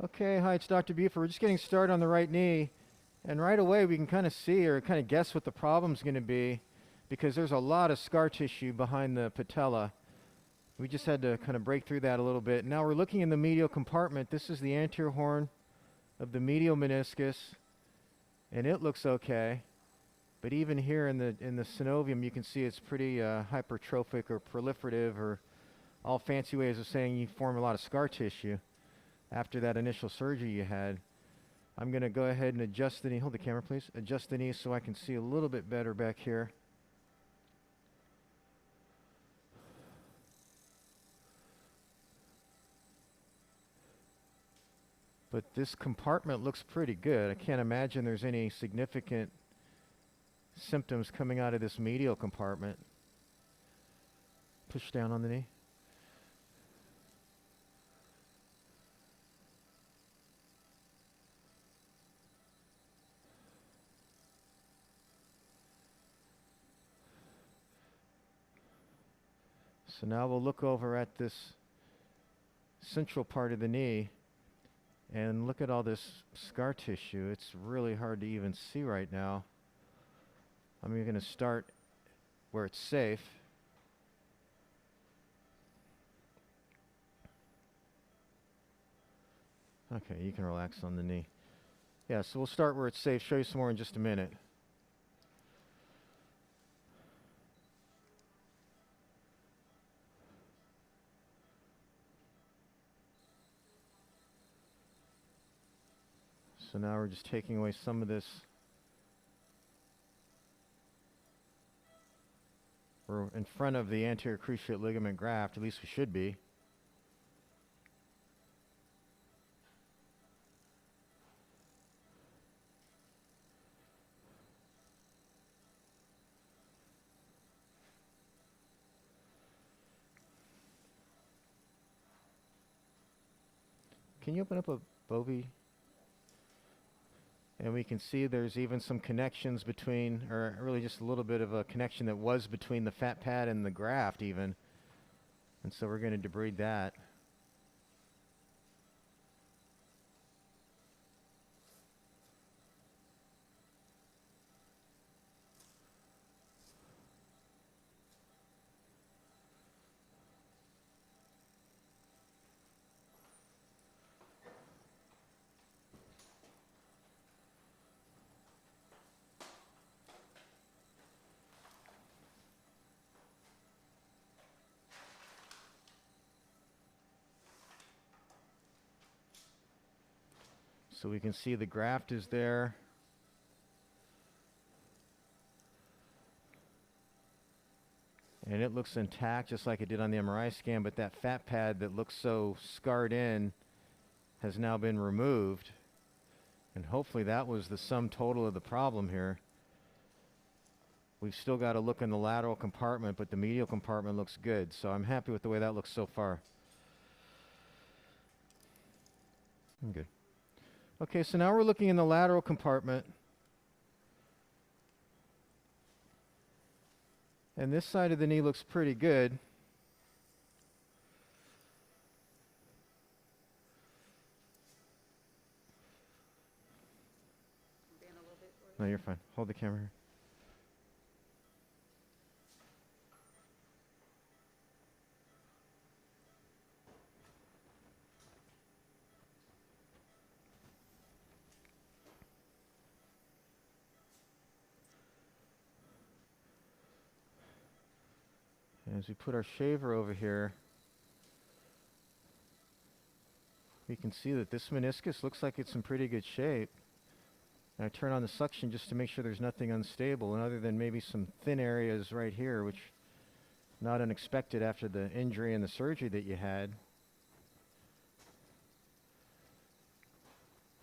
Okay, hi, it's Dr. Buford. We're just getting started on the right knee, and right away we can kind of see or kind of guess what the problem's going to be because there's a lot of scar tissue behind the patella. We just had to kind of break through that a little bit. Now we're looking in the medial compartment. This is the anterior horn of the medial meniscus, and it looks okay. But even here in the synovium, you can see it's pretty hypertrophic or proliferative, or all fancy ways of saying you form a lot of scar tissue after that initial surgery you had. I'm going to go ahead and adjust the knee. Hold the camera, please. Adjust the knee so I can see a little bit better back here. But this compartment looks pretty good. I can't imagine there's any significant symptoms coming out of this medial compartment. Push down on the knee. So now we'll look over at this central part of the knee and look at all this scar tissue. It's really hard to even see right now. I'm going to start where it's safe. Okay, you can relax on the knee. Yeah, so we'll start where it's safe. Show you some more in just a minute. So now we're just taking away some of this. We're in front of the anterior cruciate ligament graft, at least we should be. Can you open up a bovie? And we can see there's even some connections between, or really just a little bit of a connection that was between the fat pad and the graft even. And so we're going to debride that. So we can see the graft is there. And it looks intact just like it did on the MRI scan, but that fat pad that looks so scarred in has now been removed. And hopefully that was the sum total of the problem here. We've still got to look in the lateral compartment, but the medial compartment looks good. So I'm happy with the way that looks so far. I'm good. Okay, so now we're looking in the lateral compartment. And this side of the knee looks pretty good. No, you're fine. Hold the camera here. As we put our shaver over here, we can see that this meniscus looks like it's in pretty good shape. And I turn on the suction just to make sure there's nothing unstable, and other than maybe some thin areas right here, which not unexpected after the injury and the surgery that you had.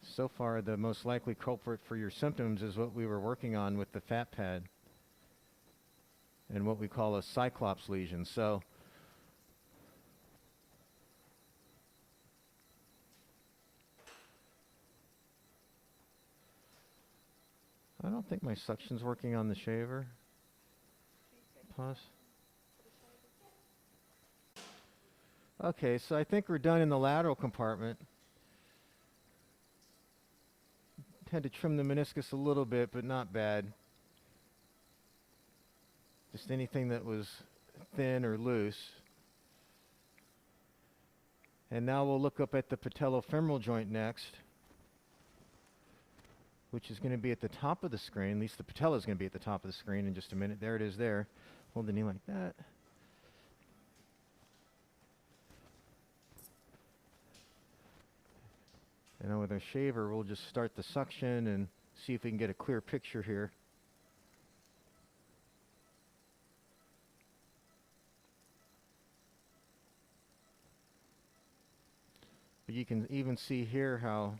So far, the most likely culprit for your symptoms is what we were working on with the fat pad and what we call a cyclops lesion. So I don't think my suction's working on the shaver. Pause. Okay, so I think we're done in the lateral compartment. Had to trim the meniscus a little bit, but not bad. Just anything that was thin or loose. And now we'll look up at the patellofemoral joint next, which is going to be at the top of the screen. At least the patella is going to be at the top of the screen in just a minute. There it is there. Hold the knee like that. And now with our shaver, we'll just start the suction and see if we can get a clear picture here. But you can even see here how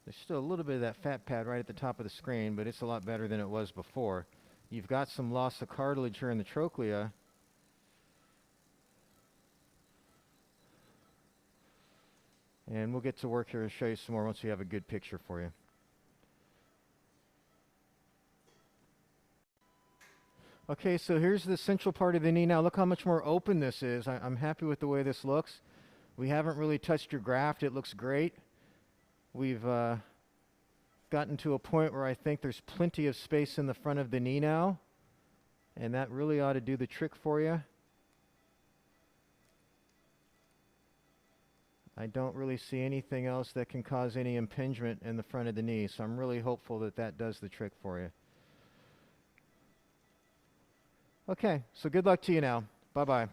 there's still a little bit of that fat pad right at the top of the screen, but it's a lot better than it was before. You've got some loss of cartilage here in the trochlea. And we'll get to work here and show you some more once we have a good picture for you. Okay, so here's the central part of the knee now. Look how much more open this is. I'm happy with the way this looks. We haven't really touched your graft. It looks great. We've gotten to a point where I think there's plenty of space in the front of the knee now. And that really ought to do the trick for you. I don't really see anything else that can cause any impingement in the front of the knee, so I'm really hopeful that that does the trick for you. Okay, so good luck to you now. Bye-bye.